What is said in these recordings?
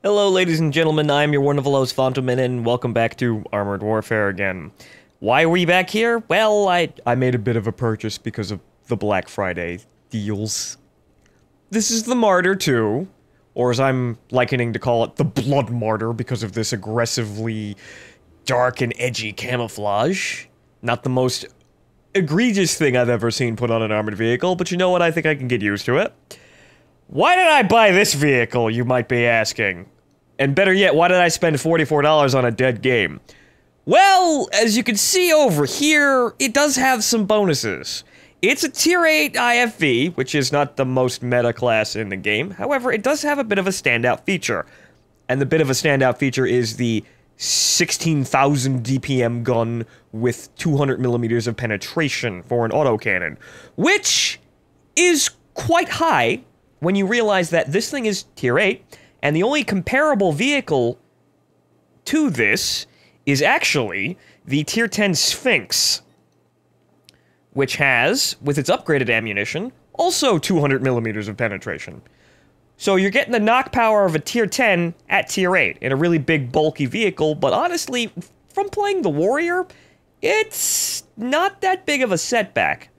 Hello, ladies and gentlemen, I'm your wonderful host, Fontamin, and welcome back to Armored Warfare again. Why are we back here? Well, I made a bit of a purchase because of the Black Friday deals. This is the Martyr 2, or as I'm likening to call it, the Blood Martyr because of this aggressively dark and edgy camouflage. Not the most egregious thing I've ever seen put on an armored vehicle, but you know what, I think I can get used to it. Why did I buy this vehicle, you might be asking? And better yet, why did I spend $44 on a dead game? Well, as you can see over here, it does have some bonuses. It's a Tier 8 IFV, which is not the most meta class in the game. However, it does have a bit of a standout feature. And the bit of a standout feature is the 16,000 DPM gun with 200 millimeters of penetration for an autocannon, which is quite high when you realize that this thing is Tier 8, and the only comparable vehicle to this is actually the Tier 10 Sphinx, which has, with its upgraded ammunition, also 200 millimeters of penetration. So you're getting the knock power of a Tier 10 at Tier 8 in a really big, bulky vehicle, but honestly, from playing the Warrior, it's not that big of a setback.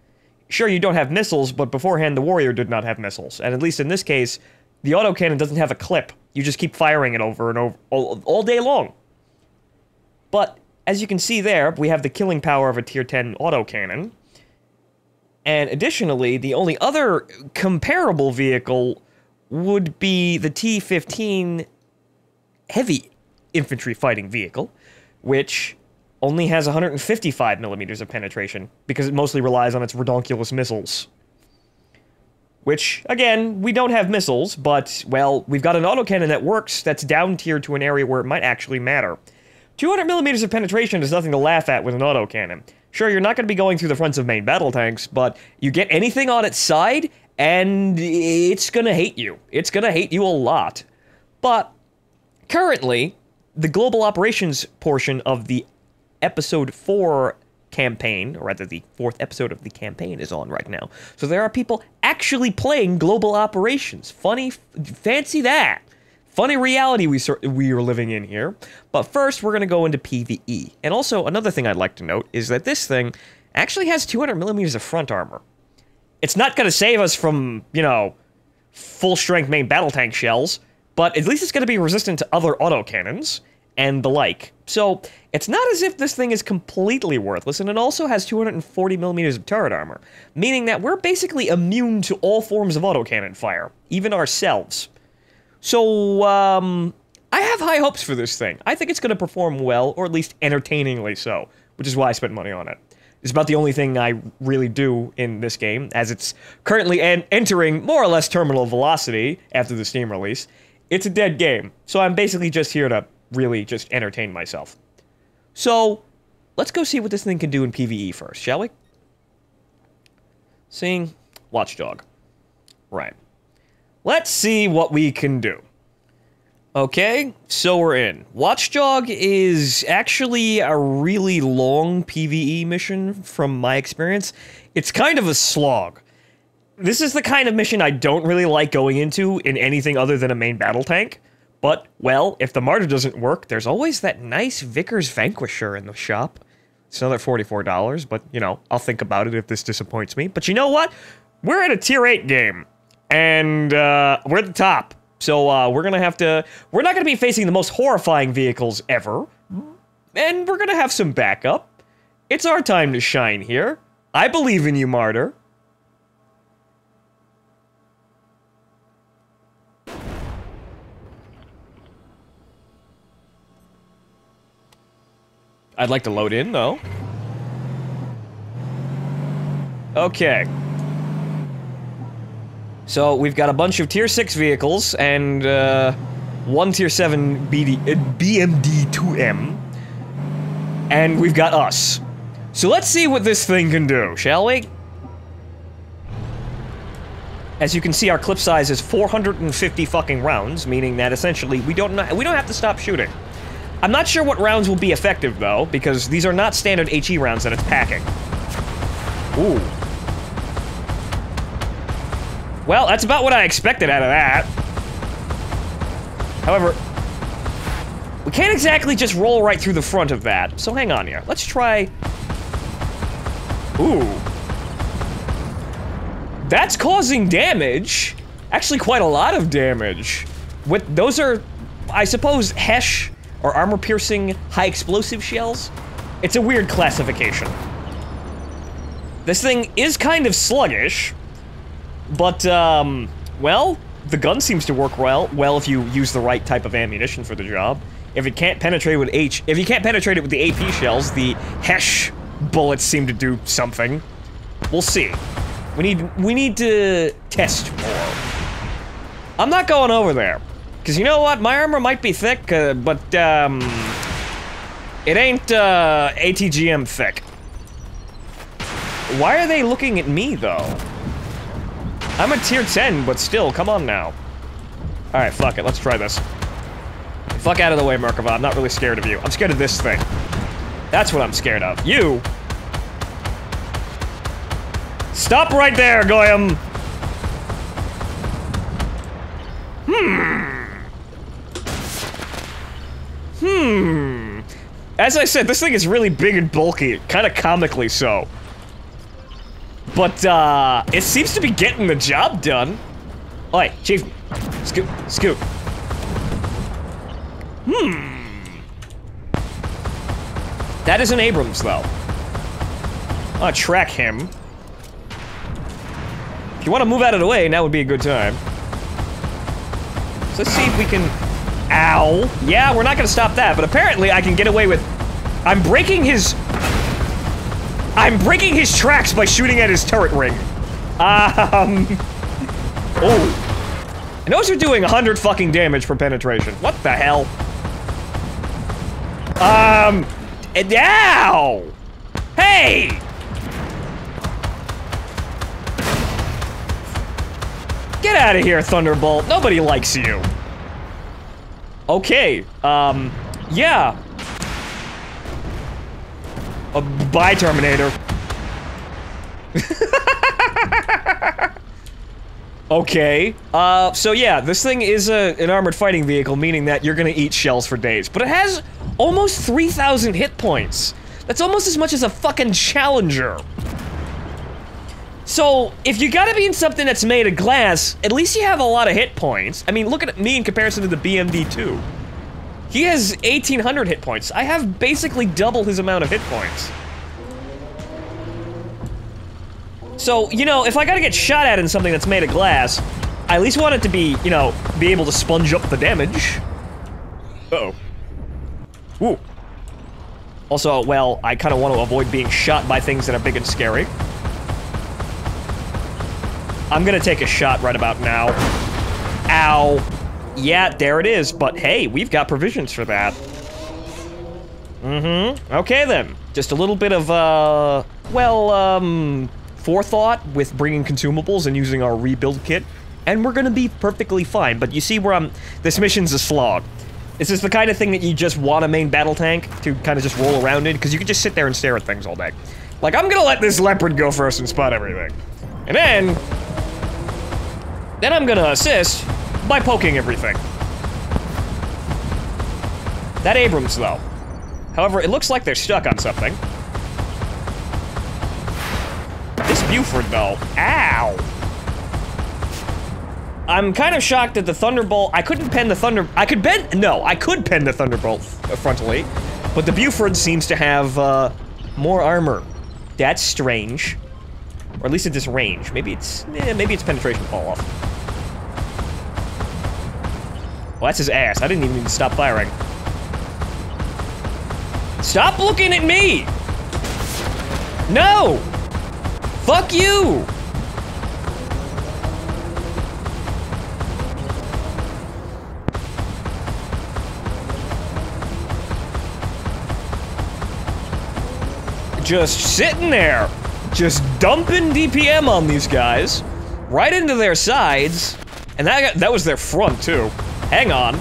Sure, you don't have missiles, but beforehand the Warrior did not have missiles, and at least in this case, the autocannon doesn't have a clip. You just keep firing it over and over all day long. But, as you can see there, we have the killing power of a Tier 10 autocannon. And additionally, the only other comparable vehicle would be the T-15 heavy infantry fighting vehicle, which only has 155 millimeters of penetration, because it mostly relies on its redonkulous missiles. Which, again, we don't have missiles, but, well, we've got an autocannon that works that's down-tiered to an area where it might actually matter. 200 millimeters of penetration is nothing to laugh at with an autocannon. Sure, you're not going to be going through the fronts of main battle tanks, but you get anything on its side, and it's going to hate you. It's going to hate you a lot. But, currently, the global operations portion of the Episode 4 campaign, or rather the 4th episode of the campaign is on right now. So there are people actually playing global operations. Fancy that. Funny reality we are living in here. But first, we're going to go into PvE. And also, another thing I'd like to note is that this thing actually has 200 millimeters of front armor. It's not going to save us from, you know, full-strength main battle tank shells, but at least it's going to be resistant to other autocannons and the like. So, it's not as if this thing is completely worthless, and it also has 240 millimeters of turret armor, meaning that we're basically immune to all forms of autocannon fire, even ourselves. So, I have high hopes for this thing. I think it's going to perform well, or at least entertainingly so, which is why I spent money on it. It's about the only thing I really do in this game, as it's currently entering more or less terminal velocity after the Steam release. It's a dead game, so I'm basically just here to really just entertain myself. So, let's go see what this thing can do in PvE first, shall we? Seeing Watchdog. Right. Let's see what we can do. Okay, so we're in. Watchdog is actually a really long PvE mission from my experience. It's kind of a slog. This is the kind of mission I don't really like going into in anything other than a main battle tank. But, well, if the Martyr doesn't work, there's always that nice Vickers Vanquisher in the shop. It's another $44, but, you know, I'll think about it if this disappoints me. But you know what? We're at a Tier 8 game, and we're at the top. So we're gonna have to... We're not gonna be facing the most horrifying vehicles ever, and we're gonna have some backup. It's our time to shine here. I believe in you, Marder. I'd like to load in, though. Okay. So, we've got a bunch of Tier 6 vehicles, and, one Tier 7 BMD-2M. And we've got us. So let's see what this thing can do, shall we? As you can see, our clip size is 450 fucking rounds, meaning that essentially we don't have to stop shooting. I'm not sure what rounds will be effective, though, because these are not standard HE rounds that it's packing. Ooh. Well, that's about what I expected out of that. However, We can't exactly just roll right through the front of that, so hang on here. Let's try... Ooh. That's causing damage. Actually, quite a lot of damage. Those are, I suppose, HESH, or armor-piercing high-explosive shells? It's a weird classification. This thing is kind of sluggish, but, well, the gun seems to work well if you use the right type of ammunition for the job. If it can't penetrate with if you can't penetrate it with the AP shells, the HESH bullets seem to do something. We'll see. We need to test more. I'm not going over there, because you know what? My armor might be thick, but it ain't ATGM thick. Why are they looking at me though? I'm a tier 10, but still, come on now. All right, fuck it. Let's try this. Fuck out of the way, Merkava. I'm not really scared of you. I'm scared of this thing. That's what I'm scared of. You! Stop right there, Goyam! As I said, this thing is really big and bulky. Kind of comically so. But, it seems to be getting the job done. Oi, Chief. Scoot. Scoot. That is an Abrams, though. I'll track him. If you want to move out of the way, now would be a good time. So let's see if we can... Ow. Yeah, we're not gonna stop that, but apparently I can get away with... I'm breaking his tracks by shooting at his turret ring. Oh. And those are doing 100 fucking damage for penetration. What the hell? Ow! Hey! Get out of here, Thunderbolt. Nobody likes you. Okay, yeah. Bye, Terminator. Okay, so yeah, this thing is an armored fighting vehicle, meaning that you're gonna eat shells for days. But it has almost 3,000 hit points. That's almost as much as a fucking Challenger. So, if you gotta be in something that's made of glass, at least you have a lot of hit points. I mean, look at me in comparison to the BMD2. He has 1,800 hit points. I have basically double his amount of hit points. So, you know, if I gotta get shot at in something that's made of glass, I at least want it to be, you know, be able to sponge up the damage. Uh-oh. Ooh. Also, well, I kind of want to avoid being shot by things that are big and scary. I'm gonna take a shot right about now. Ow. Yeah, there it is, but hey, we've got provisions for that. Okay then. Just a little bit of, forethought with bringing consumables and using our rebuild kit, and we're gonna be perfectly fine, but you see where this mission's a slog. This is the kind of thing that you just want a main battle tank to kind of just roll around in, because you can just sit there and stare at things all day. Like, I'm gonna let this leopard go first and spot everything. And then I'm gonna assist by poking everything. That Abrams, though. However, it looks like they're stuck on something. This Buford, though. Ow! I'm kind of shocked that the Thunderbolt... I couldn't pen the I could pen the Thunderbolt frontally, but the Buford seems to have, more armor. That's strange. Or at least at this range. Maybe it's penetration fall off. Well, that's his ass. I didn't even need to stop firing. Stop looking at me! No! Fuck you! Just sitting there. Just dumping DPM on these guys. Right into their sides. And that was their front, too. Hang on.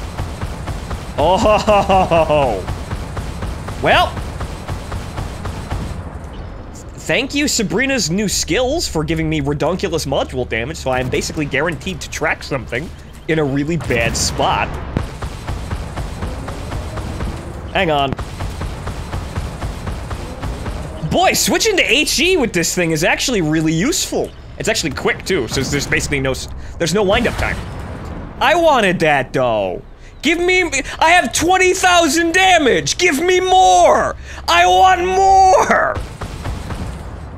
Oh, ho, ho, ho, ho. Well. Thank you, Sabrina's new skills, for giving me redunculous module damage, so I am basically guaranteed to track something in a really bad spot. Hang on. Boy, switching to HE with this thing is actually really useful. It's actually quick, too, so there's basically there's no wind-up time. I wanted that, though. Give me, I have 20,000 damage! Give me more! I want more!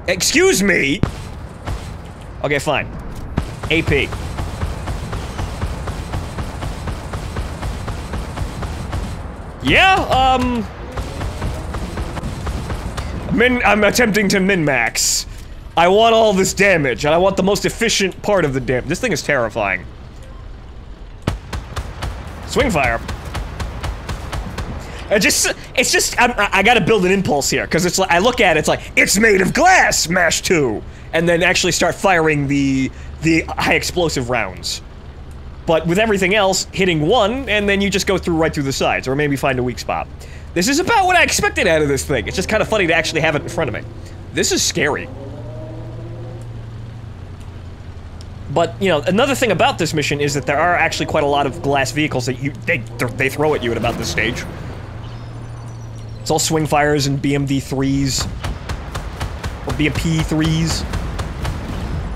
Excuse me? Okay, fine. AP. Yeah, I'm attempting to min-max. I want all this damage, and I want the most efficient part of the damage. This thing is terrifying. Swing fire. It's just, I gotta build an impulse here, because it's like, I look at it, it's like, it's made of glass, smash 2! And then actually start firing the high explosive rounds. But with everything else, hitting 1, and then you just go right through the sides, or maybe find a weak spot. This is about what I expected out of this thing. It's just kind of funny to actually have it in front of me. This is scary. But, you know, another thing about this mission is that there are actually quite a lot of glass vehicles that they throw at you at about this stage. It's all swing fires and BMD-3s. Or BMP-3s.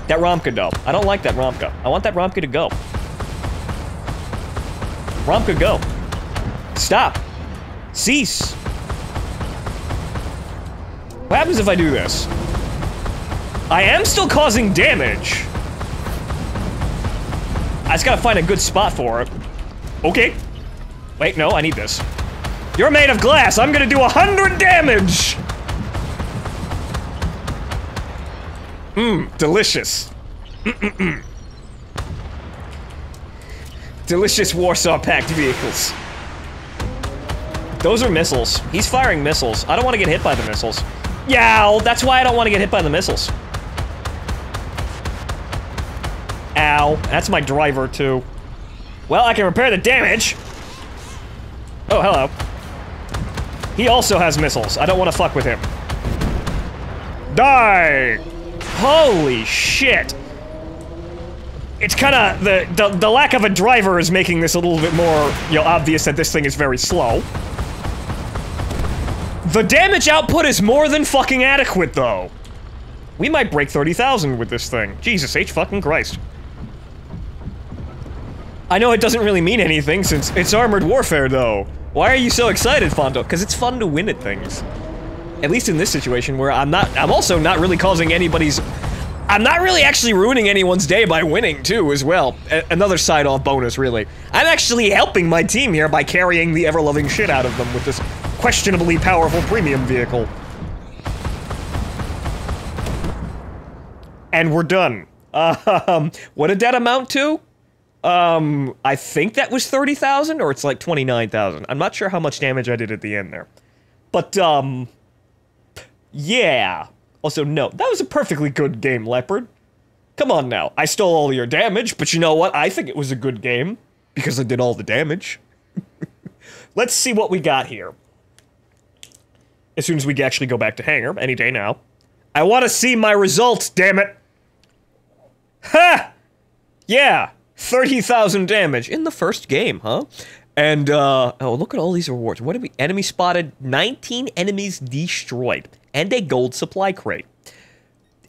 That Romka, though. I don't like that Romka. I want that Romka to go. Romka, go. Stop. Cease. What happens if I do this? I am still causing damage. I just gotta find a good spot for it. Okay. Wait, no, I need this. You're made of glass. I'm gonna do 100 damage. Delicious. Delicious Warsaw-packed vehicles. Those are missiles. He's firing missiles. I don't want to get hit by the missiles. Yeah, that's why I don't want to get hit by the missiles. Ow. That's my driver, too. Well, I can repair the damage. Oh, hello. He also has missiles. I don't want to fuck with him. Die! Holy shit. It's kinda, the lack of a driver is making this a little bit more, you know, obvious that this thing is very slow. The damage output is more than fucking adequate, though. We might break 30,000 with this thing. Jesus H fucking Christ. I know it doesn't really mean anything since it's Armored Warfare, though. Why are you so excited, Fonto? Because it's fun to win at things. At least in this situation where I'm also not really causing anybody's... I'm not really actually ruining anyone's day by winning, too, as well. Another side-off bonus, really. I'm actually helping my team here by carrying the ever-loving shit out of them with this questionably powerful premium vehicle. And we're done. What did that amount to? I think that was 30,000, or it's like 29,000. I'm not sure how much damage I did at the end there. But, yeah. Also, no, that was a perfectly good game, Leopard. Come on now, I stole all your damage, but you know what? I think it was a good game, because I did all the damage. Let's see what we got here. As soon as we actually go back to hangar, any day now. I want to see my results, damn it! Ha! Yeah, 30,000 damage in the first game, huh? And, oh, look at all these rewards. What did we... Enemy spotted, 19 enemies destroyed, and a gold supply crate.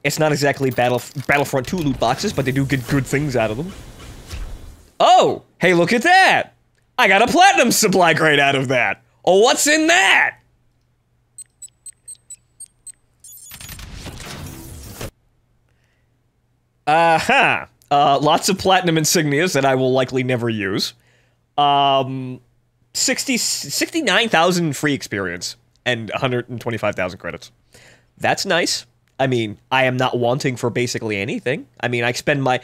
It's not exactly Battlefront 2 loot boxes, but they do get good things out of them. Oh! Hey, look at that! I got a platinum supply crate out of that! Oh, what's in that? Lots of platinum insignias that I will likely never use. 69,000 free experience and 125,000 credits. That's nice. I mean, I am not wanting for basically anything. I mean, I spend my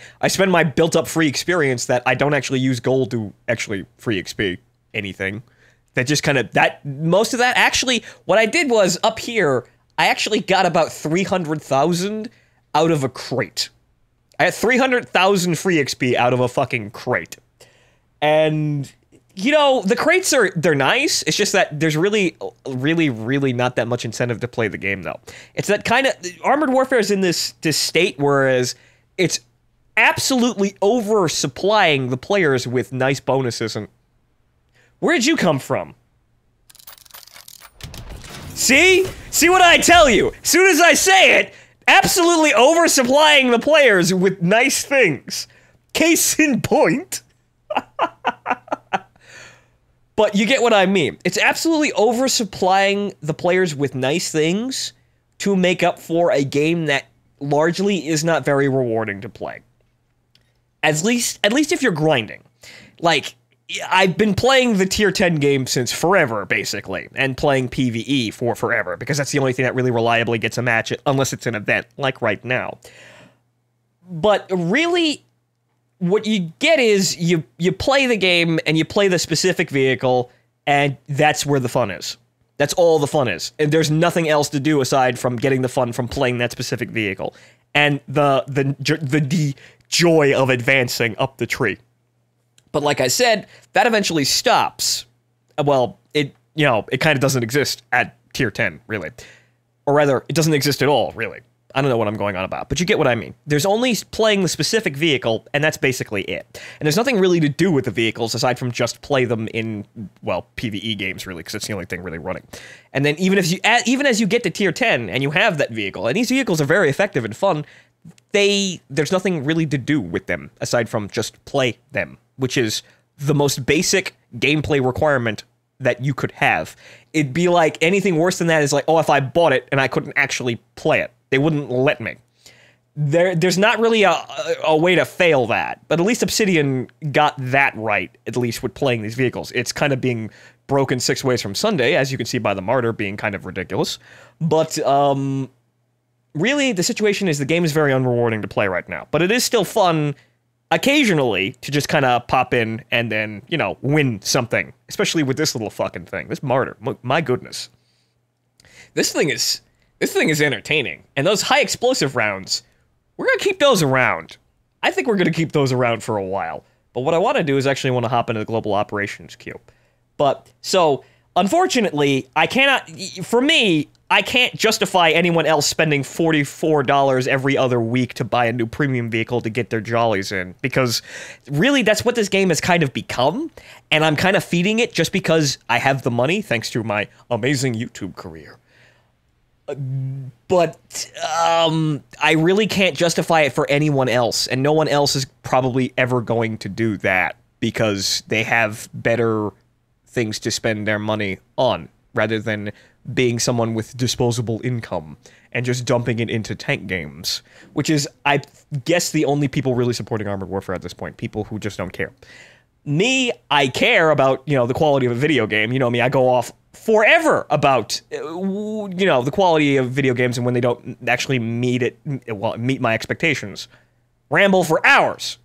built-up free experience that I don't actually use gold to actually free XP anything. That just kind of most of that actually what I did was up here, I actually got about 300,000 out of a crate. I had 300,000 free XP out of a fucking crate. And, you know, the crates they're nice. It's just that there's really not that much incentive to play the game, though. It's that kind of... Armored Warfare is in this state, whereas it's absolutely oversupplying the players with nice bonuses. And where'd you come from? See? See what I tell you? As soon as I say it, absolutely oversupplying the players with nice things. Case in point. But you get what I mean. It's absolutely oversupplying the players with nice things to make up for a game that largely is not very rewarding to play. At least if you're grinding. Like, I've been playing the tier 10 game since forever, basically, and playing PvE for forever, because that's the only thing that really reliably gets a match, unless it's an event, like right now. But really, what you get is you play the game and you play the specific vehicle, and that's where the fun is. That's all the fun is. And there's nothing else to do aside from getting the fun from playing that specific vehicle. And the joy of advancing up the tree. But like I said, that eventually stops. Well, it kind of doesn't exist at tier 10, really. Or rather, it doesn't exist at all, really. I don't know what I'm going on about, but you get what I mean. There's only playing the specific vehicle, and that's basically it. And there's nothing really to do with the vehicles aside from just play them in, well, PvE games, really, because it's the only thing really running. And then even as you get to tier 10 and you have that vehicle, and these vehicles are very effective and fun, there's nothing really to do with them aside from just play them, which is the most basic gameplay requirement that you could have. It'd be like anything worse than that is like, oh, if I bought it and I couldn't actually play it. They wouldn't let me. There's not really a way to fail that, but at least Obsidian got that right, at least with playing these vehicles. It's kind of being broken 6 ways from Sunday, as you can see by the Martyr being kind of ridiculous. But really, the situation is the game is very unrewarding to play right now. But it is still fun occasionally to just kind of pop in and then, win something. Especially with this little fucking thing. This Martyr. My goodness. This thing is entertaining. And those high explosive rounds, we're going to keep those around. I think we're going to keep those around for a while. But what I want to do is actually want to hop into the global operations queue. But, so, unfortunately, I can't justify anyone else spending $44 every other week to buy a new premium vehicle to get their jollies in. Because, really, that's what this game has kind of become. And I'm kind of feeding it just because I have the money, thanks to my amazing YouTube career. But I really can't justify it for anyone else, and no one else is probably ever going to do that because they have better things to spend their money on, rather than being someone with disposable income and just dumping it into tank games, which is, I guess, the only people really supporting Armored Warfare at this point, people who just don't care. Me, I care about, the quality of a video game. You know me, I go off forever about, the quality of video games and when they don't actually meet my expectations. Ramble for hours,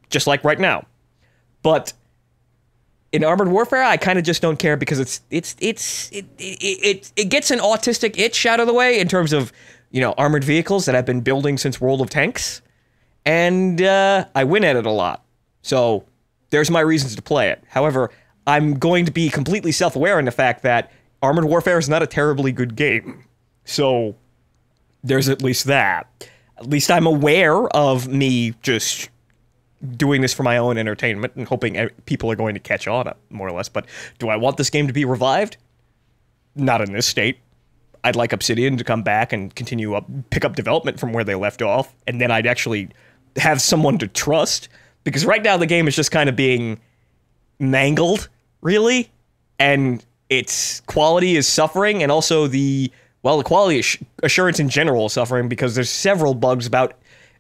just like right now. But in Armored Warfare, I kind of just don't care because it gets an autistic itch out of the way in terms of, armored vehicles that I've been building since World of Tanks, and I win at it a lot. So there's my reasons to play it. However, I'm going to be completely self-aware in the fact that Armored Warfare is not a terribly good game. So there's at least that. At least I'm aware of me just doing this for my own entertainment and hoping people are going to catch on, more or less. But do I want this game to be revived? Not in this state. I'd like Obsidian to come back and pick up development from where they left off, and then I'd actually have someone to trust. Because right now the game is just kind of being mangled, really, and its quality is suffering, and also the quality assurance in general is suffering because there's several bugs about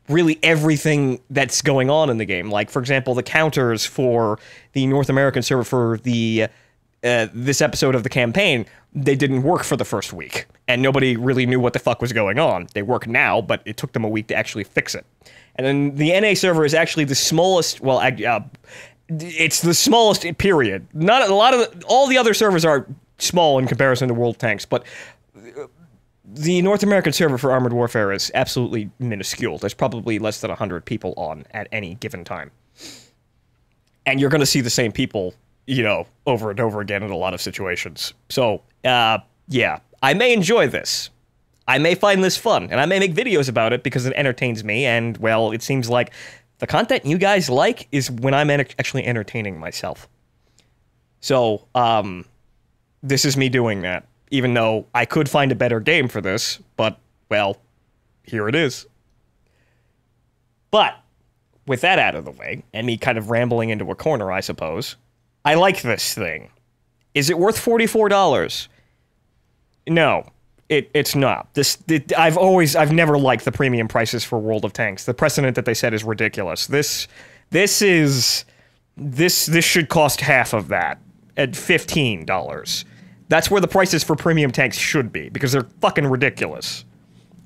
really everything that's going on in the game. Like, for example, the counters for the North American server for the this episode of the campaign, they didn't work for the first week, and nobody really knew what the fuck was going on. They work now, but it took them a week to actually fix it. And then the NA server is actually the smallest, it's the smallest period. Not a lot of all the other servers are small in comparison to World Tanks, but the North American server for Armored Warfare is absolutely minuscule. There's probably less than 100 people on at any given time. And you're going to see the same people, over and over again in a lot of situations. So, yeah, I may enjoy this. I may find this fun, and I may make videos about it because it entertains me, and, well, it seems like the content you guys like is when I'm actually entertaining myself. So, this is me doing that. even though I could find a better game for this, but, well, here it is. But, with that out of the way, and me kind of rambling into a corner, I suppose, I like this thing. Is it worth $44? No, it's not. I've never liked the premium prices for World of Tanks. The precedent that they set is ridiculous. This should cost half of that at $15. That's where the prices for premium tanks should be, because they're fucking ridiculous.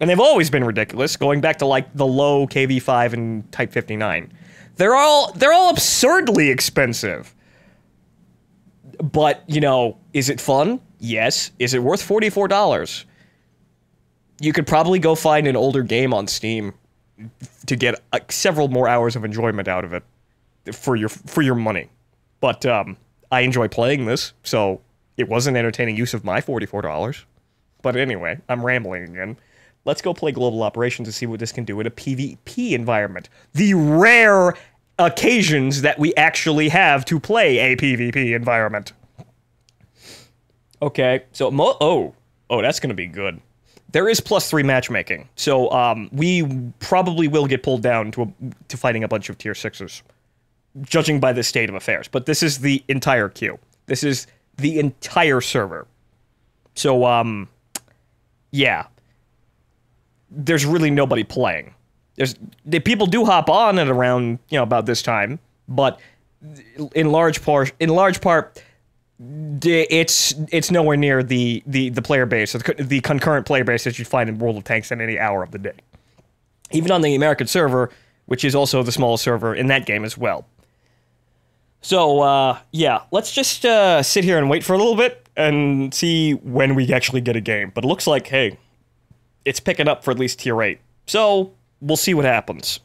And they've always been ridiculous, going back to, like, the low KV-5 and Type 59. They're all absurdly expensive. But, you know, is it fun? Yes. Is it worth $44? You could probably go find an older game on Steam to get several more hours of enjoyment out of it for your money. But I enjoy playing this, so it was an entertaining use of my $44. But anyway, I'm rambling again. Let's go play Global Operations to see what this can do in a PvP environment. The rare occasions that we actually have to play a PvP environment. Okay, so oh, that's gonna be good. There is +3 matchmaking, so we probably will get pulled down to fighting a bunch of tier 6s, judging by the state of affairs. But this is the entire queue. This is the entire server. So yeah. There's really nobody playing. People do hop on at around, you know, about this time, but in large part, it's nowhere near the player base, the concurrent player base that you'd find in World of Tanks at any hour of the day. Even on the American server, which is also the smallest server in that game as well. So yeah, let's just sit here and wait for a little bit and see when we actually get a game. But it looks like, hey, it's picking up for at least tier 8. So, we'll see what happens.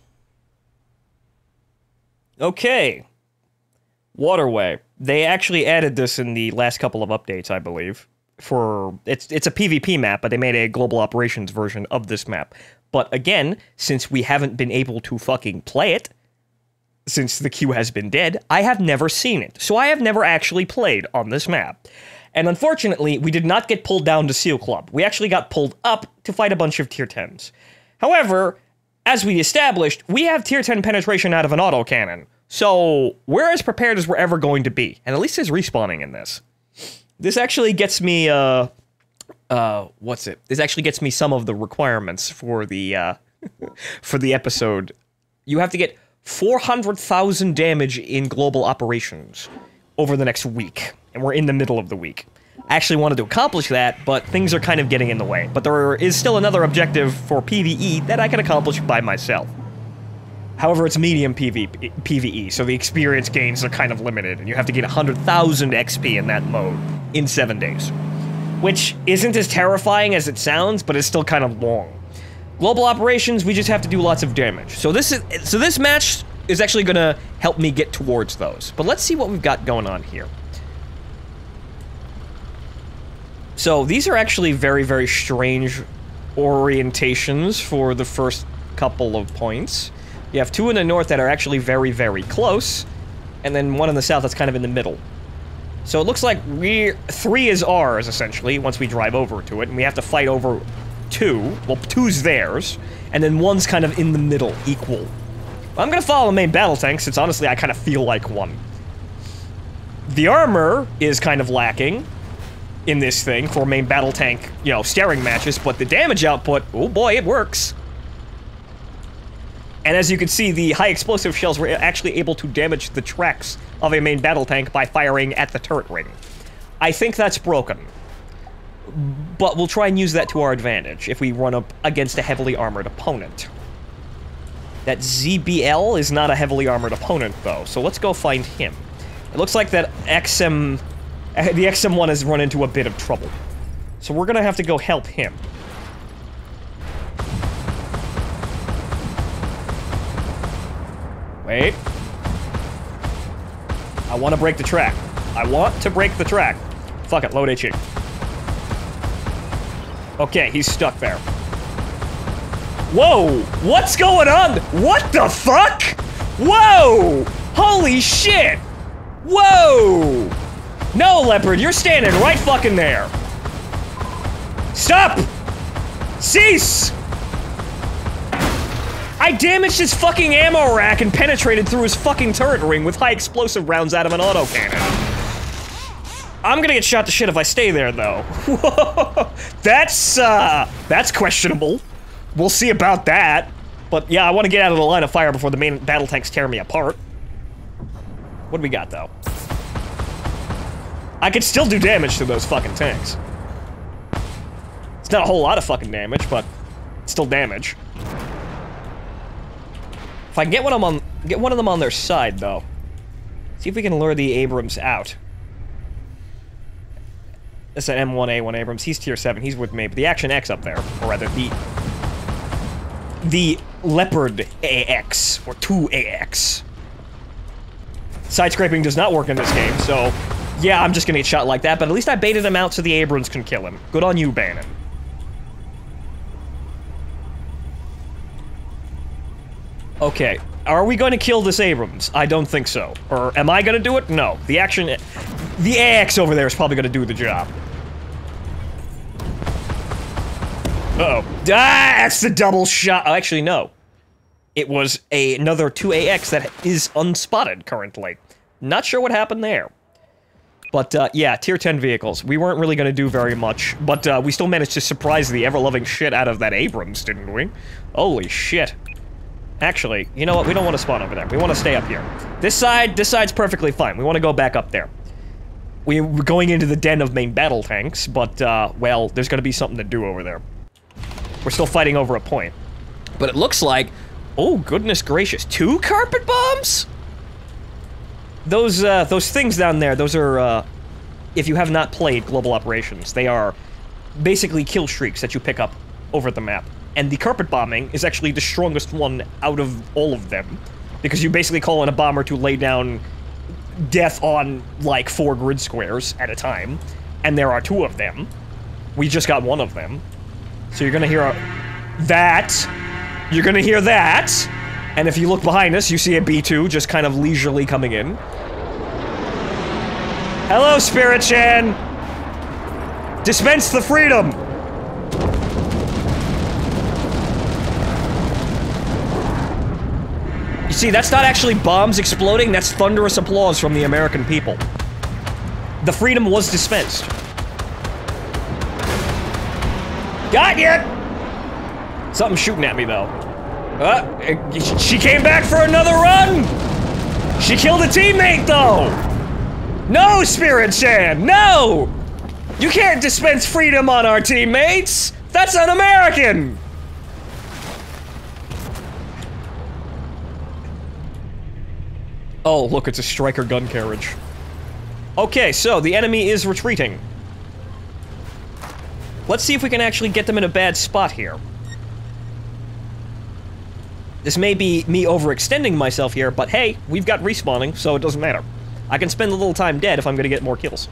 Okay. Waterway. They actually added this in the last couple of updates, I believe. It's a PvP map, but they made a global operations version of this map. But again, since we haven't been able to fucking play it, since the queue has been dead, I have never seen it. So I have never actually played on this map. And unfortunately, we did not get pulled down to SEAL Club. We actually got pulled up to fight a bunch of tier 10s. However, as we established, we have tier 10 penetration out of an autocannon. So, we're as prepared as we're ever going to be. And at least there's respawning in this. This actually gets me, This actually gets me some of the requirements for the, for the episode. You have to get 400,000 damage in global operations over the next week. And we're in the middle of the week. I actually wanted to accomplish that, but things are kind of getting in the way. But there is still another objective for PvE that I can accomplish by myself. However, it's medium PvE, so the experience gains are kind of limited, and you have to get 100,000 XP in that mode in 7 days. Which isn't as terrifying as it sounds, but it's still kind of long. Global operations, we just have to do lots of damage. So this match is actually gonna help me get towards those. But let's see what we've got going on here. So these are actually very, very strange orientations for the first couple of points. You have 2 in the north that are actually very, very close, and then 1 in the south that's kind of in the middle. So it looks like 3 is ours, essentially, once we drive over to it, and we have to fight over 2. Well, 2's theirs, and then 1's kind of in the middle, equal. Well, I'm gonna follow the main battle tank, since honestly I kind of feel like one. The armor is kind of lacking in this thing for main battle tank, you know, staring matches, but the damage output, oh boy, it works. And as you can see, the high explosive shells were actually able to damage the tracks of a main battle tank by firing at the turret ring. I think that's broken. But we'll try and use that to our advantage if we run up against a heavily armored opponent. That ZBL is not a heavily armored opponent, though, so let's go find him. It looks like that the XM1 has run into a bit of trouble. So we're gonna have to go help him. Wait. I want to break the track. I want to break the track. Fuck it, load HE. Okay, he's stuck there. Whoa! What's going on? What the fuck? Whoa! Holy shit! Whoa! No, Leopard, you're standing right fucking there. Stop! Cease! I damaged his fucking ammo rack and penetrated through his fucking turret ring with high explosive rounds out of an autocannon. I'm gonna get shot to shit if I stay there, though. That's questionable. We'll see about that. But yeah, I want to get out of the line of fire before the main battle tanks tear me apart. What do we got, though? I could still do damage to those fucking tanks. It's not a whole lot of fucking damage, but it's still damage. If I can get one of them on their side, though. See if we can lure the Abrams out. That's an M1A1 Abrams. He's tier 7. He's with me. But the Action X up there, or rather the Leopard AX or 2AX. Side scraping does not work in this game, so yeah, I'm just gonna get shot like that. But at least I baited him out so the Abrams can kill him. Good on you, Bannon. Okay, are we going to kill this Abrams? I don't think so. Or am I going to do it? No. The AX over there is probably going to do the job. Uh-oh. Ah, that's the double shot. Oh, actually, no. It was another 2AX that is unspotted currently. Not sure what happened there. But, yeah, tier 10 vehicles. We weren't really going to do very much, but we still managed to surprise the ever-loving shit out of that Abrams, didn't we? Holy shit. Actually, you know what? We don't want to spawn over there. We want to stay up here. This side's perfectly fine. We want to go back up there. We're going into the den of main battle tanks, but, well, there's going to be something to do over there. We're still fighting over a point. But it looks like... Oh, goodness gracious. 2 carpet bombs? Those things down there, those are, if you have not played Global Operations, they are basically kill streaks that you pick up over the map. And the carpet bombing is actually the strongest one out of all of them. Because you basically call in a bomber to lay down death on, like, 4 grid squares at a time. And there are 2 of them. We just got 1 of them. So you're gonna hear that. You're gonna hear that. And if you look behind us, you see a B2 just kind of leisurely coming in. Hello, Spirit Chan! Dispense the freedom! You see, that's not actually bombs exploding, that's thunderous applause from the American people. The freedom was dispensed. Got ya! Something's shooting at me, though. She came back for another run! She killed a teammate, though! No, Spirit Chan, no! You can't dispense freedom on our teammates! That's un-American! Oh, look, it's a striker gun carriage. Okay, so the enemy is retreating. Let's see if we can actually get them in a bad spot here. This may be me overextending myself here, but hey, we've got respawning, so it doesn't matter. I can spend a little time dead if I'm gonna get more kills.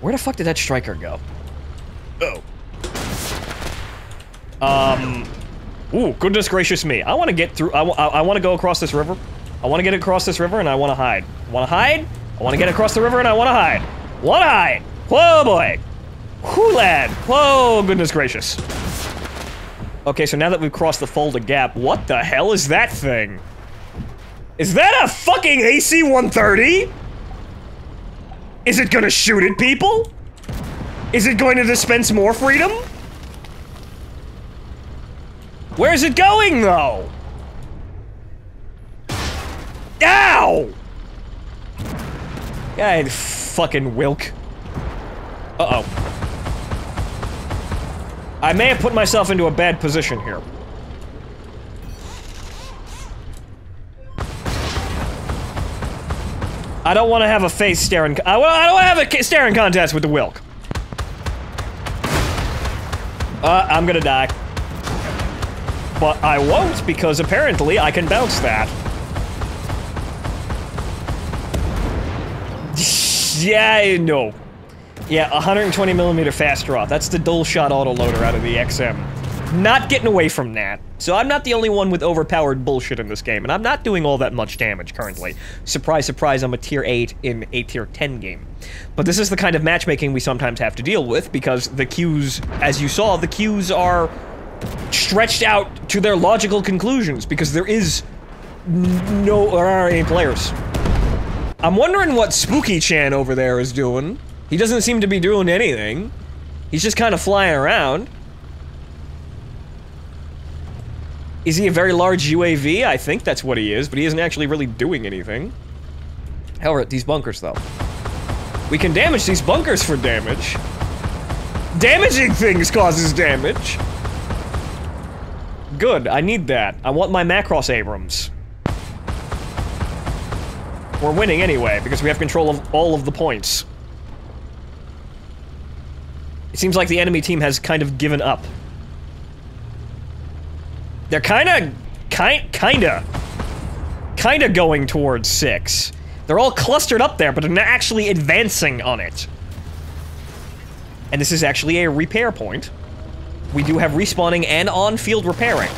Where the fuck did that striker go? Oh. Ooh, goodness gracious me. I want to get through, I want to go across this river. I want to get across this river and I want to hide. Want to hide? I want to get across the river and I want to hide. Want to hide. Whoa, boy. Whoo, lad. Whoa, goodness gracious. Okay, so now that we've crossed the Fulda Gap, what the hell is that thing? Is that a fucking AC-130? Is it gonna shoot at people? Is it going to dispense more freedom? Where's it going, though? Ow! God, fucking Wilk. Uh-oh. I may have put myself into a bad position here. I don't want to have a face staring. I don't want to have a staring contest with the Wilk. I'm gonna die. But I won't, because apparently I can bounce that. Yeah, no. Yeah, 120mm fast draw. That's the dual shot autoloader out of the XM. Not getting away from that. So I'm not the only one with overpowered bullshit in this game, and I'm not doing all that much damage currently. Surprise, surprise, I'm a tier 8 in a tier 10 game. But this is the kind of matchmaking we sometimes have to deal with, because the queues, as you saw, the queues are stretched out to their logical conclusions, because there aren't any players. I'm wondering what Spooky Chan over there is doing. He doesn't seem to be doing anything. He's just kind of flying around. Is he a very large UAV? I think that's what he is, but he isn't actually really doing anything. However, these bunkers, though. We can damage these bunkers for damage. Damaging things causes damage. Good, I need that. I want my Macross Abrams. We're winning anyway, because we have control of all of the points. It seems like the enemy team has kind of given up. They're kinda going towards 6. They're all clustered up there, but they're not actually advancing on it. And this is actually a repair point. We do have respawning and on-field repairing.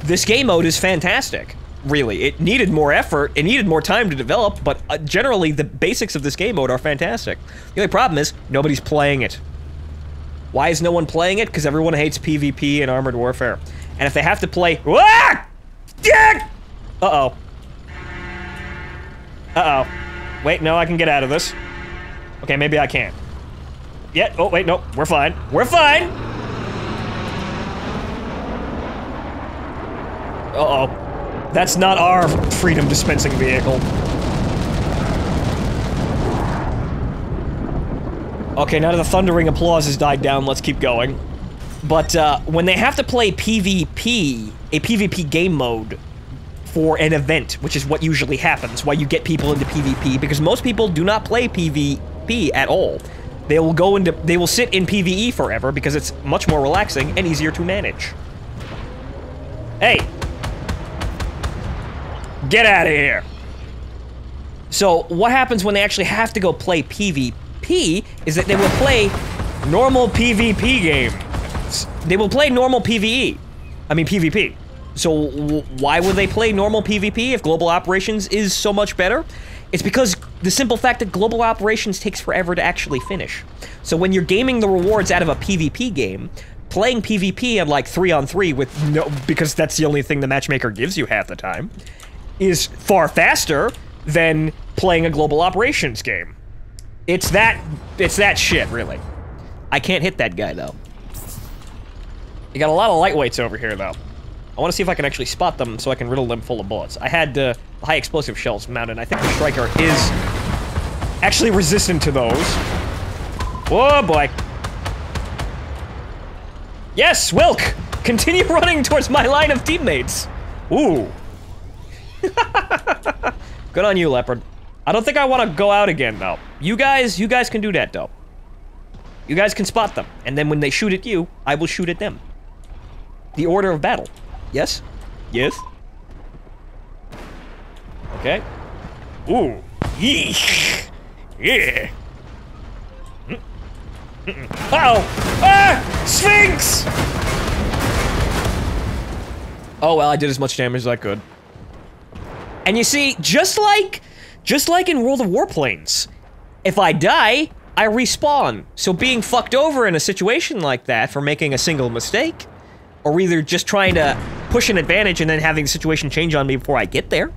This game mode is fantastic, really. It needed more effort, it needed more time to develop, but generally the basics of this game mode are fantastic. The only problem is, nobody's playing it. Why is no one playing it? Because everyone hates PvP and Armored Warfare. And if they have to play... Ah! Uh-oh. Uh-oh. Wait, no, I can get out of this. Okay, maybe I can't. Yeah, oh, wait, no, we're fine. We're fine! Uh-oh. That's not our freedom dispensing vehicle. Okay, now that the thundering applause has died down, let's keep going. But, when they have to play PvP, a PvP game mode for an event, which is what usually happens, why you get people into PvP, because most people do not play PvP at all. They will sit in PvE forever, because it's much more relaxing and easier to manage. Hey! Get out of here! So, what happens when they actually have to go play PvP is that they will play normal PvP games. They will play normal PvE. I mean PvP. So why would they play normal PvP if Global Operations is so much better? It's because the simple fact that Global Operations takes forever to actually finish. So when you're gaming the rewards out of a PvP game, playing PvP at like 3-on-3 with no, because that's the only thing the matchmaker gives you half the time, is far faster than playing a Global Operations game. It's that shit, really. I can't hit that guy, though. You got a lot of lightweights over here, though. I want to see if I can actually spot them so I can riddle them full of bullets. I had high explosive shells mounted. I think the Striker is actually resistant to those. Oh, boy. Yes, Wilk! Continue running towards my line of teammates. Ooh. Good on you, Leopard. I don't think I want to go out again, though. You guys can do that, though. You guys can spot them, and then when they shoot at you, I will shoot at them. The order of battle. Yes? Yes? Okay. Ooh. Yeesh. Yeah. Uh-oh! Ah! Sphinx! Oh, well, I did as much damage as I could. And you see, just like in World of Warplanes, if I die, I respawn. So being fucked over in a situation like that for making a single mistake, or either just trying to push an advantage and then having the situation change on me before I get there,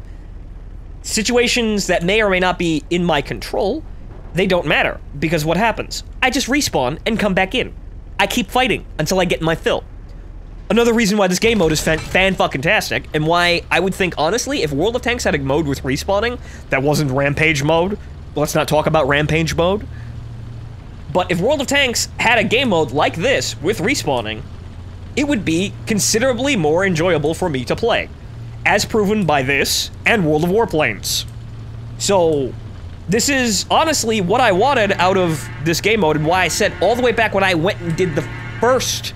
situations that may or may not be in my control, they don't matter, because what happens? I just respawn and come back in. I keep fighting until I get my fill. Another reason why this game mode is fan-fucking-tastic, and why I would think, honestly, if World of Tanks had a mode with respawning that wasn't Rampage mode, let's not talk about Rampage mode, but if World of Tanks had a game mode like this, with respawning, it would be considerably more enjoyable for me to play, as proven by this and World of Warplanes. So, this is honestly what I wanted out of this game mode, and why I said all the way back when I went and did the first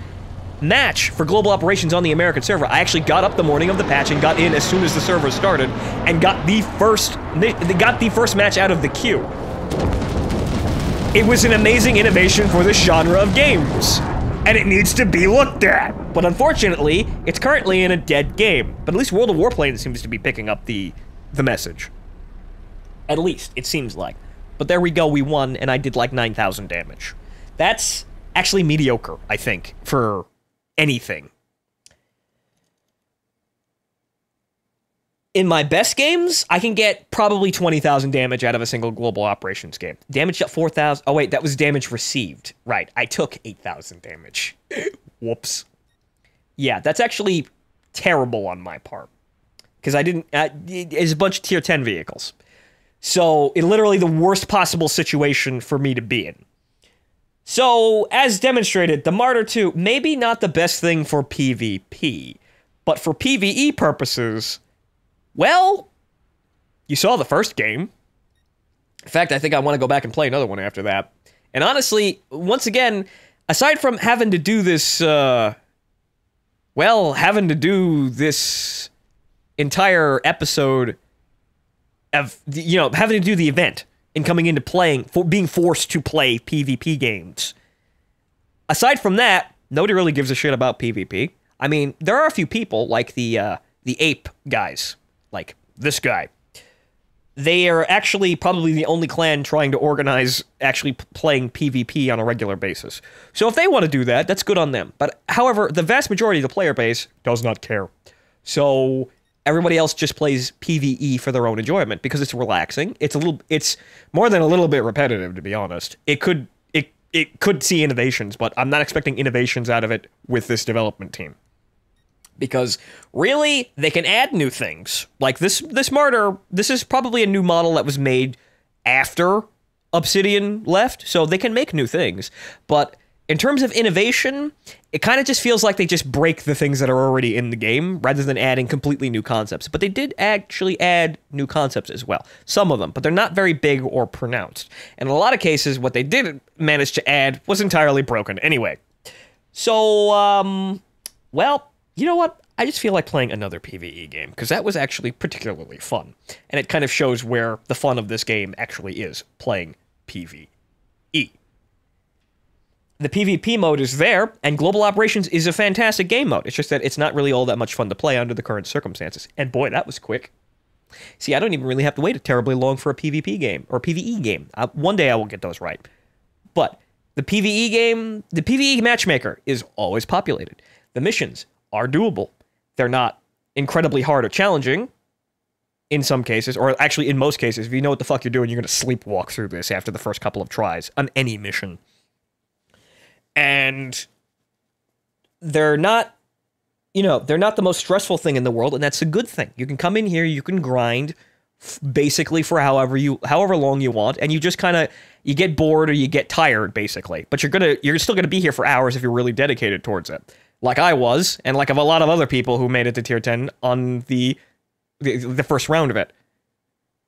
match for Global Operations on the American server, I actually got up the morning of the patch and got in as soon as the server started, and got the first match out of the queue. It was an amazing innovation for this genre of games, and it needs to be looked at. But unfortunately, it's currently in a dead game. But at least World of Warplane seems to be picking up the message. At least, it seems like. But there we go, we won, and I did like 9,000 damage. That's actually mediocre, I think, for anything. In my best games, I can get probably 20,000 damage out of a single global operations game. Damage at 4,000... Oh, wait, that was damage received. Right, I took 8,000 damage. Whoops. Yeah, that's actually terrible on my part. Because I didn't... it's a bunch of tier 10 vehicles. So, it's literally the worst possible situation for me to be in. So, as demonstrated, the Martyr 2, maybe not the best thing for PvP. But for PvE purposes... Well, you saw the first game. In fact, I think I want to go back and play another one after that. And honestly, once again, aside from having to do this, having to do this entire episode of, having to do the event and coming into playing, being forced to play PvP games. Aside from that, nobody really gives a shit about PvP. I mean, there are a few people, like the ape guys. Like, this guy. They are actually probably the only clan trying to organize actually playing PvP on a regular basis. So if they want to do that, that's good on them. But, however, the vast majority of the player base does not care. So everybody else just plays PvE for their own enjoyment because it's relaxing. It's more than a little bit repetitive, to be honest. It could see innovations, but I'm not expecting innovations out of it with this development team. Because, really, they can add new things. Like, this Marder, this is probably a new model that was made after Obsidian left, so they can make new things. But, in terms of innovation, it kind of just feels like they just break the things that are already in the game, rather than adding completely new concepts. But they did actually add new concepts as well. Some of them, but they're not very big or pronounced. And in a lot of cases, what they did manage to add was entirely broken. Anyway. So, well... You know what? I just feel like playing another PvE game, because that was actually particularly fun. And it kind of shows where the fun of this game actually is, playing PvE. The PvP mode is there, and Global Operations is a fantastic game mode. It's just that it's not really all that much fun to play under the current circumstances. And boy, that was quick. See, I don't even really have to wait terribly long for a PvP game, or PvE game. One day I will get those right. But the PvE game, the PvE matchmaker is always populated. The missions are doable. They're not incredibly hard or challenging in some cases, or actually in most cases. If you know what the fuck you're doing, you're going to sleepwalk through this after the first couple of tries on any mission. And they're not, they're not the most stressful thing in the world, and that's a good thing. You can come in here, you can grind basically for however long you want, and you just kind of, you get bored or you get tired, basically. But you're still going to be here for hours if you're really dedicated towards it. Like I was, and like of a lot of other people who made it to tier 10 on the first round of it.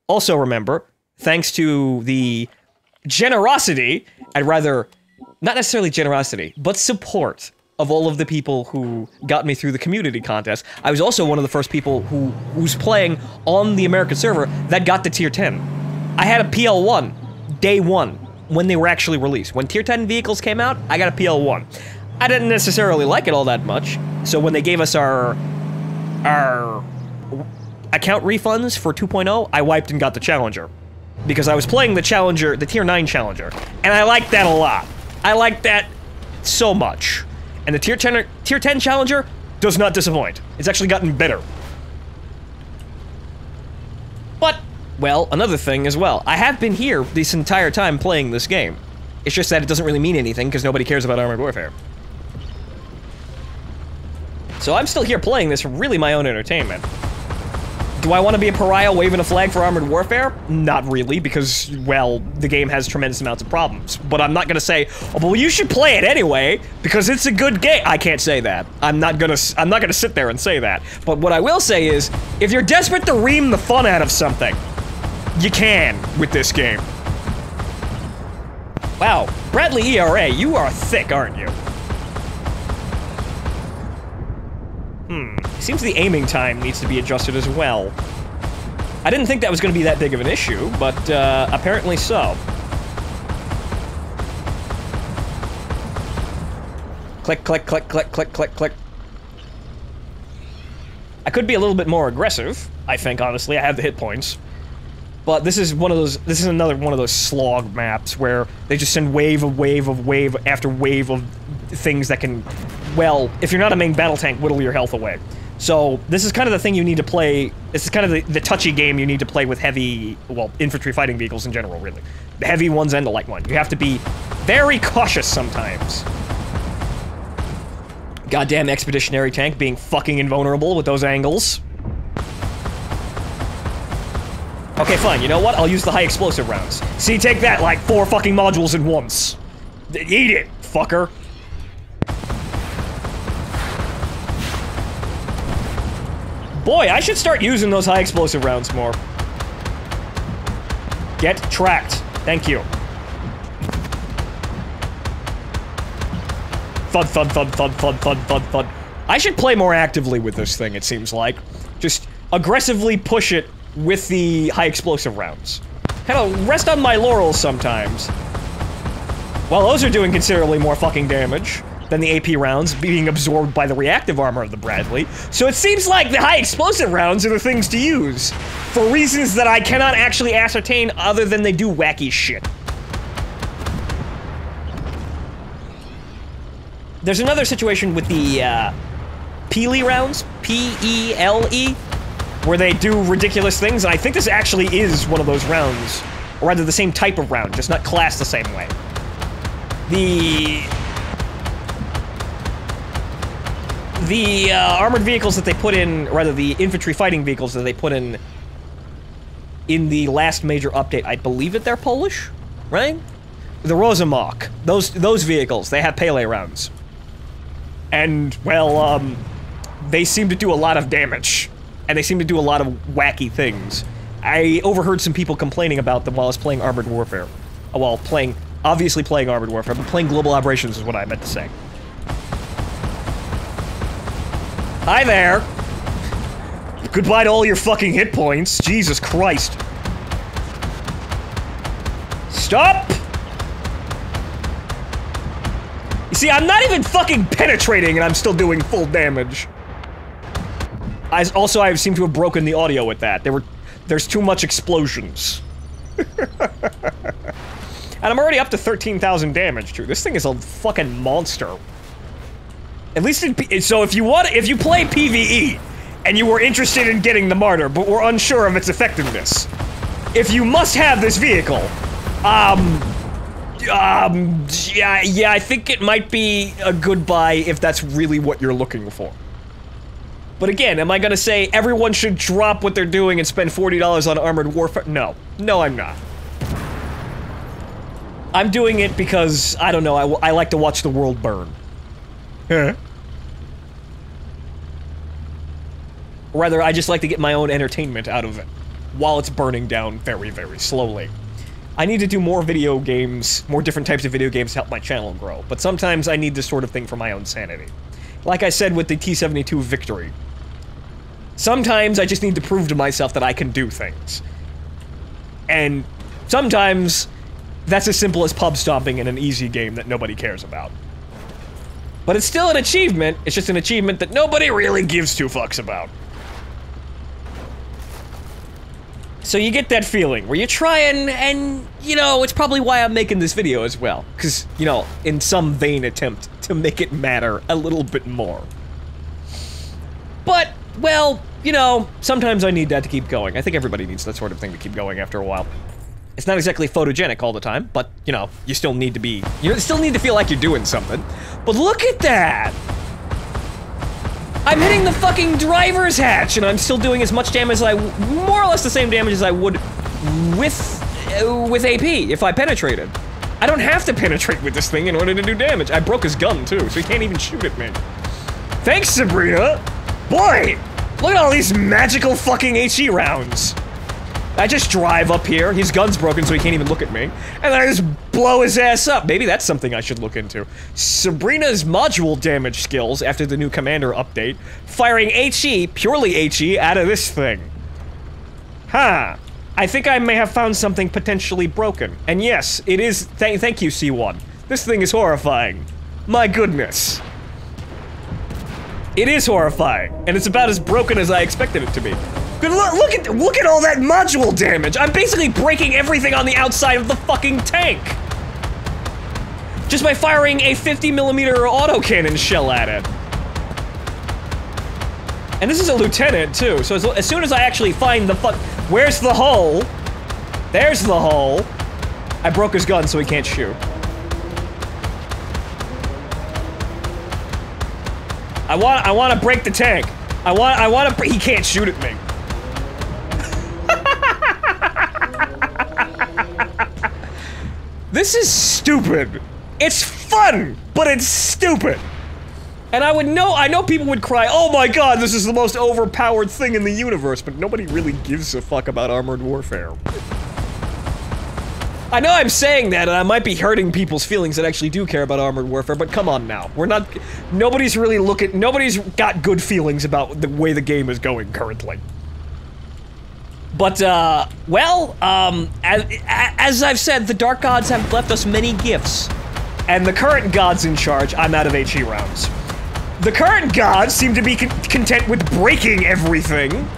Also remember, thanks to the generosity, not necessarily generosity, but support of all of the people who got me through the community contest, I was also one of the first people who's playing on the American server that got to tier 10. I had a PL1, day one, when they were actually released. When tier 10 vehicles came out, I got a PL1. I didn't necessarily like it all that much, so when they gave us our account refunds for 2.0, I wiped and got the Challenger. Because I was playing the Challenger, the tier 9 Challenger, and I liked that a lot. I liked that so much. And the tier 10 Challenger does not disappoint. It's actually gotten better. But, well, another thing as well. I have been here this entire time playing this game. It's just that it doesn't really mean anything because nobody cares about Armored Warfare. So I'm still here playing this for really my own entertainment. Do I want to be a pariah waving a flag for Armored Warfare? Not really, because, well, the game has tremendous amounts of problems. But I'm not gonna say, oh, well, you should play it anyway, because it's a good game. I can't say that. I'm not gonna sit there and say that. But what I will say is, if you're desperate to ream the fun out of something, you can with this game. Wow, Bradley ERA, you are thick, aren't you? Seems the aiming time needs to be adjusted as well. I didn't think that was going to be that big of an issue, but apparently so. Click, click, click, click, click, click, click. I could be a little bit more aggressive, I think, honestly. I have the hit points. But this is another one of those slog maps where they just send wave after wave of things that can, well, if you're not a main battle tank, whittle your health away. So, this is kind of the thing you need to play, this is kind of the touchy game you need to play with heavy, well, infantry fighting vehicles in general, really. The heavy ones and the light one. You have to be very cautious sometimes. Goddamn expeditionary tank being fucking invulnerable with those angles. Okay, fine, you know what? I'll use the high explosive rounds. See, take that, like 4 fucking modules in once. Eat it, fucker. Boy, I should start using those high explosive rounds more. Get tracked. Thank you. Thud, thud, thud, thud, thud, thud, thud, thud. I should play more actively with this thing, it seems like. Just aggressively push it with the high explosive rounds. Kind of rest on my laurels sometimes. Well, those are doing considerably more fucking damage than the AP rounds being absorbed by the reactive armor of the Bradley. So it seems like the high explosive rounds are the things to use, for reasons that I cannot actually ascertain other than they do wacky shit. There's another situation with the, Peely rounds, P-E-L-E, where they do ridiculous things, and I think this actually is one of those rounds, or rather the same type of round, just not classed the same way. The armored vehicles that they put in, or rather the infantry fighting vehicles that they put in the last major update, I believe that they're Polish, right? The Rosamach, those vehicles, they have Pele rounds. And, well, they seem to do a lot of damage. And they seem to do a lot of wacky things. I overheard some people complaining about them while I was playing Armored Warfare. Well, obviously playing Armored Warfare, but playing Global Operations is what I meant to say. Hi there! Goodbye to all your fucking hit points, Jesus Christ. Stop! You see, I'm not even fucking penetrating and I'm still doing full damage. Also, I seem to have broken the audio with that. There's too much explosions. And I'm already up to 13,000 damage, too. This thing is a fucking monster. At least so if you play PvE, and you were interested in getting the Martyr, but were unsure of its effectiveness, if you must have this vehicle, yeah, I think it might be a good buy if that's really what you're looking for. But again, am I gonna say everyone should drop what they're doing and spend $40 on Armored Warfare? No. No, I'm not. I'm doing it because, I don't know, I like to watch the world burn. Huh? Or rather, I just like to get my own entertainment out of it, while it's burning down very, very slowly. I need to do more video games, more different types of video games to help my channel grow, but sometimes I need this sort of thing for my own sanity. Like I said with the T-72 Victory. Sometimes I just need to prove to myself that I can do things. And sometimes that's as simple as pub stomping in an easy game that nobody cares about. But it's still an achievement, it's just an achievement that nobody really gives two fucks about. So you get that feeling where you try and, you know, it's probably why I'm making this video as well. Because, you know, in some vain attempt to make it matter a little bit more. But, well, you know, sometimes I need that to keep going. I think everybody needs that sort of thing to keep going after a while. It's not exactly photogenic all the time, but, you know, you still need to feel like you're doing something. But look at that! I'm hitting the fucking driver's hatch, and I'm still doing as much damage as more or less the same damage as I would with AP, if I penetrated. I don't have to penetrate with this thing in order to do damage. I broke his gun, too, so he can't even shoot at me. Thanks, Sabrina! Boy! Look at all these magical fucking HE rounds! I just drive up here, his gun's broken so he can't even look at me, and then I just blow his ass up. Maybe that's something I should look into. Sabrina's module damage skills after the new Commander update, firing HE, purely HE, out of this thing. Huh. I think I may have found something potentially broken. And yes, it is, thank you, C1. This thing is horrifying. My goodness. It is horrifying, and it's about as broken as I expected it to be. Look at all that module damage! I'm basically breaking everything on the outside of the fucking tank! Just by firing a 50mm autocannon shell at it. And this is a lieutenant, too, so as soon as I actually find the where's the hull? There's the hull. I broke his gun so he can't shoot. I want to break the tank. He can't shoot at me. This is stupid. It's fun, but it's stupid. And I know people would cry, oh my god, this is the most overpowered thing in the universe, but nobody really gives a fuck about Armored Warfare. I know I'm saying that, and I might be hurting people's feelings that actually do care about Armored Warfare, but come on now. Nobody's got good feelings about the way the game is going currently. But, as I've said, the Dark Gods have left us many gifts. And the current gods in charge, I'm out of HE rounds. The current gods seem to be content with breaking everything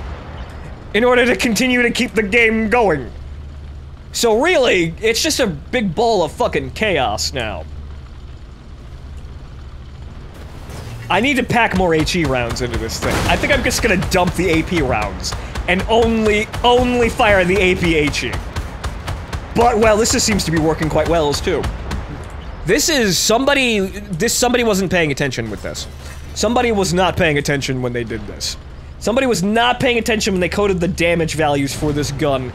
in order to continue to keep the game going. So really, it's just a big ball of fucking chaos now. I need to pack more HE rounds into this thing. I think I'm just gonna dump the AP rounds and only fire the AP HE. But, well, this just seems to be working quite well as too. Somebody wasn't paying attention with this. Somebody was not paying attention when they did this. Somebody was not paying attention when they coded the damage values for this gun.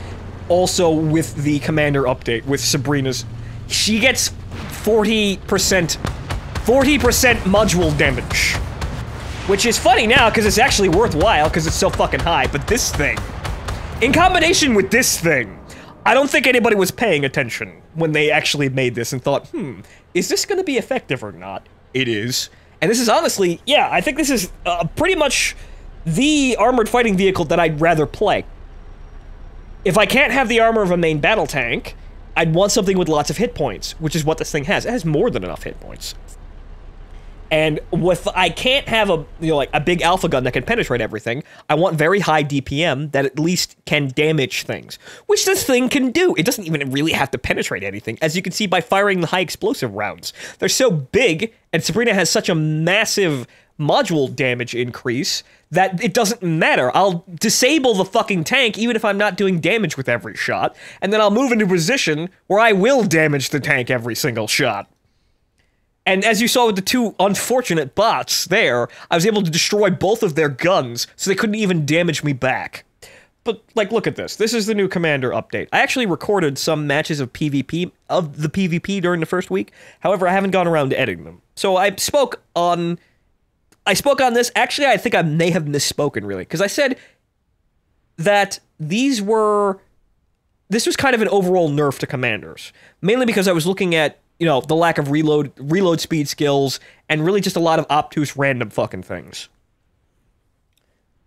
Also with the commander update, with Sabrina's. She gets 40% module damage. Which is funny now, because it's actually worthwhile, because it's so fucking high, but this thing, in combination with this thing, I don't think anybody was paying attention when they actually made this and thought, is this gonna be effective or not? It is. And this is honestly, yeah, I think this is pretty much the armored fighting vehicle that I'd rather play. If I can't have the armor of a main battle tank, I'd want something with lots of hit points, which is what this thing has. It has more than enough hit points. And I can't have a big alpha gun that can penetrate everything. I want very high DPM that at least can damage things, which this thing can do. It doesn't even really have to penetrate anything, as you can see by firing the high explosive rounds. They're so big, and Sabrina has such a massive module damage increase that it doesn't matter. I'll disable the fucking tank even if I'm not doing damage with every shot, and then I'll move into a position where I will damage the tank every single shot. And as you saw with the two unfortunate bots there, I was able to destroy both of their guns, so they couldn't even damage me back. But, like, look at this. This is the new Commander update. I actually recorded some matches of the PvP during the first week. However, I haven't gone around to editing them. So I spoke on this. Actually, I think I may have misspoken, really, because I said that this was kind of an overall nerf to Commanders. Mainly because I was looking at, the lack of reload speed skills, and really just a lot of obtuse random fucking things.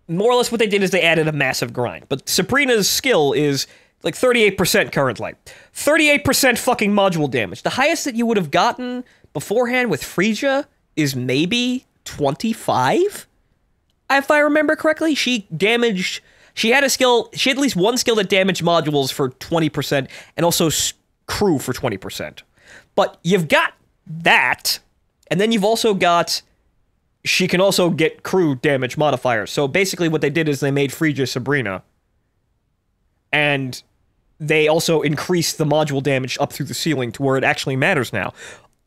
More or less what they did is they added a massive grind. But Sabrina's skill is like 38% currently. 38% fucking module damage. The highest that you would have gotten beforehand with Frisia is maybe 25? If I remember correctly, she had at least one skill that damaged modules for 20%, and also crew for 20%. But you've got that, and then you've also got, she can also get crew damage modifiers. So basically what they did is they made Frisia Sabrina, and they also increased the module damage up through the ceiling to where it actually matters now.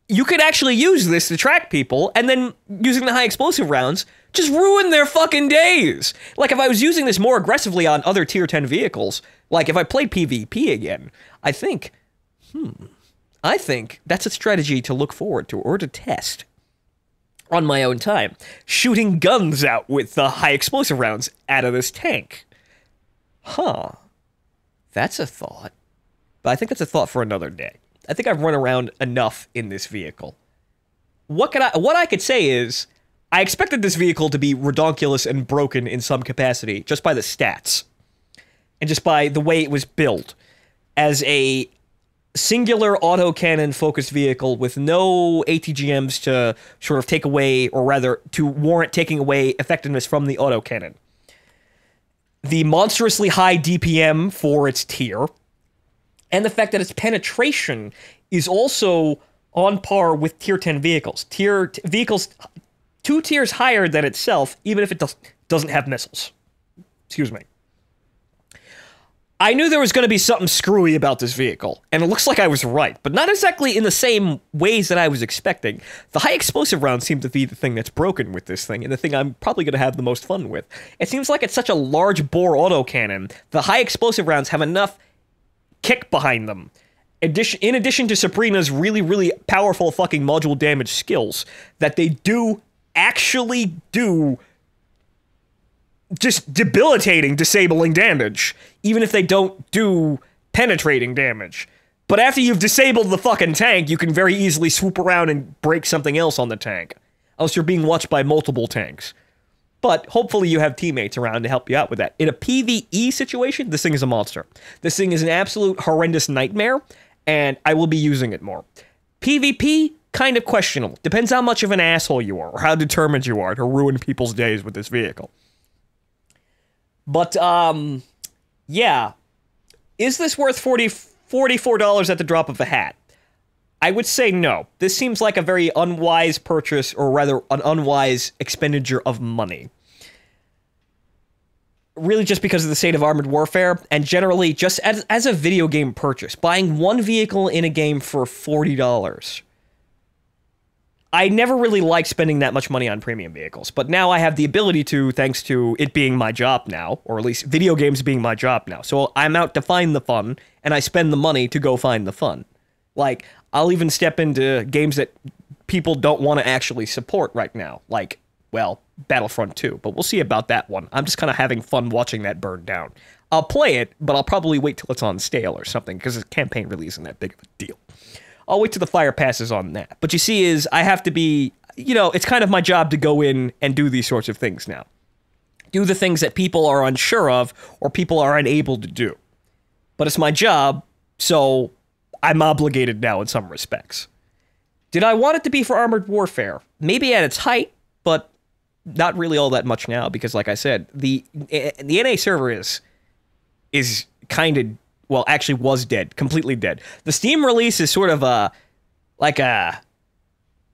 You could actually use this to track people, and then using the high explosive rounds, just ruin their fucking days. Like, if I was using this more aggressively on other tier 10 vehicles, like if I played PvP again, I think that's a strategy to look forward to, or to test on my own time. Shooting guns out with the high explosive rounds out of this tank. Huh. That's a thought. But I think that's a thought for another day. I think I've run around enough in this vehicle. What I could say is, I expected this vehicle to be redonkulous and broken in some capacity, just by the stats. And just by the way it was built. As a singular autocannon focused vehicle with no ATGMs to sort of take away, or rather to warrant taking away effectiveness from the autocannon. The monstrously high DPM for its tier, and the fact that its penetration is also on par with tier 10 vehicles. Vehicles 2 tiers higher than itself, even if it doesn't have missiles. Excuse me. I knew there was going to be something screwy about this vehicle, and it looks like I was right, but not exactly in the same ways that I was expecting. The high explosive rounds seem to be the thing that's broken with this thing, and the thing I'm probably going to have the most fun with. It seems like it's such a large bore autocannon, the high explosive rounds have enough kick behind them. In addition to Sabrina's really, really powerful fucking module damage skills, that they actually do just debilitating, disabling damage, even if they don't do penetrating damage. But after you've disabled the fucking tank, you can very easily swoop around and break something else on the tank, else you're being watched by multiple tanks. But hopefully you have teammates around to help you out with that. In a PvE situation, this thing is a monster. This thing is an absolute horrendous nightmare, and I will be using it more. PvP, kind of questionable. Depends how much of an asshole you are, or how determined you are to ruin people's days with this vehicle. But, yeah. Is this worth $44 at the drop of a hat? I would say no. This seems like a very unwise purchase, or rather, an unwise expenditure of money. Really just because of the state of Armored Warfare, and generally just as a video game purchase. Buying one vehicle in a game for $40. I never really liked spending that much money on premium vehicles, but now I have the ability to, thanks to it being my job now, or at least video games being my job now. So I'm out to find the fun, and I spend the money to go find the fun. Like, I'll even step into games that people don't want to actually support right now, like, well, Battlefront 2, but we'll see about that one. I'm just kind of having fun watching that burn down. I'll play it, but I'll probably wait till it's on sale or something, because the campaign really isn't that big of a deal. I'll wait till the fire passes on that. But you see is, I have to be, you know, it's kind of my job to go in and do these sorts of things now. Do the things that people are unsure of, or people are unable to do. But it's my job, so I'm obligated now in some respects. Did I want it to be for Armored Warfare? Maybe at its height, but not really all that much now, because like I said, the NA server is kind of, well, actually was dead, completely dead. The Steam release is sort of like a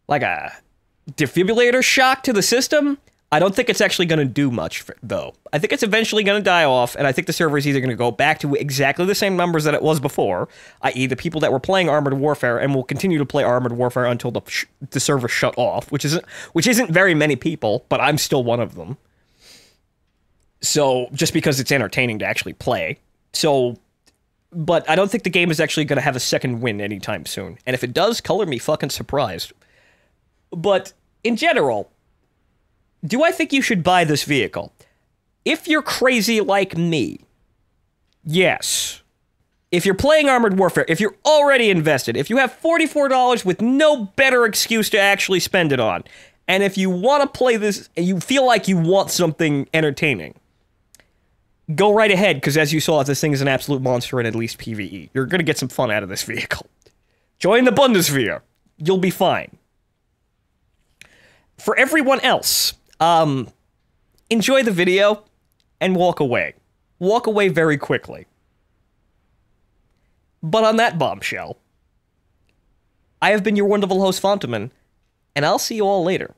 defibrillator shock to the system. I don't think it's actually going to do much, though. I think it's eventually going to die off, and I think the server is either going to go back to exactly the same numbers that it was before, i.e. the people that were playing Armored Warfare and will continue to play Armored Warfare until the server shut off, which isn't very many people, but I'm still one of them. So, just because it's entertaining to actually play. So, but I don't think the game is actually going to have a second win anytime soon. And if it does, color me fucking surprised. But, in general, do I think you should buy this vehicle? If you're crazy like me, yes. If you're playing Armored Warfare, if you're already invested, if you have $44 with no better excuse to actually spend it on, and if you want to play this and you feel like you want something entertaining, go right ahead, because as you saw, this thing is an absolute monster in at least PvE. You're going to get some fun out of this vehicle. Join the Bundeswehr. You'll be fine. For everyone else, enjoy the video and walk away. Walk away very quickly. But on that bombshell, I have been your wonderful host, Fontaman, and I'll see you all later.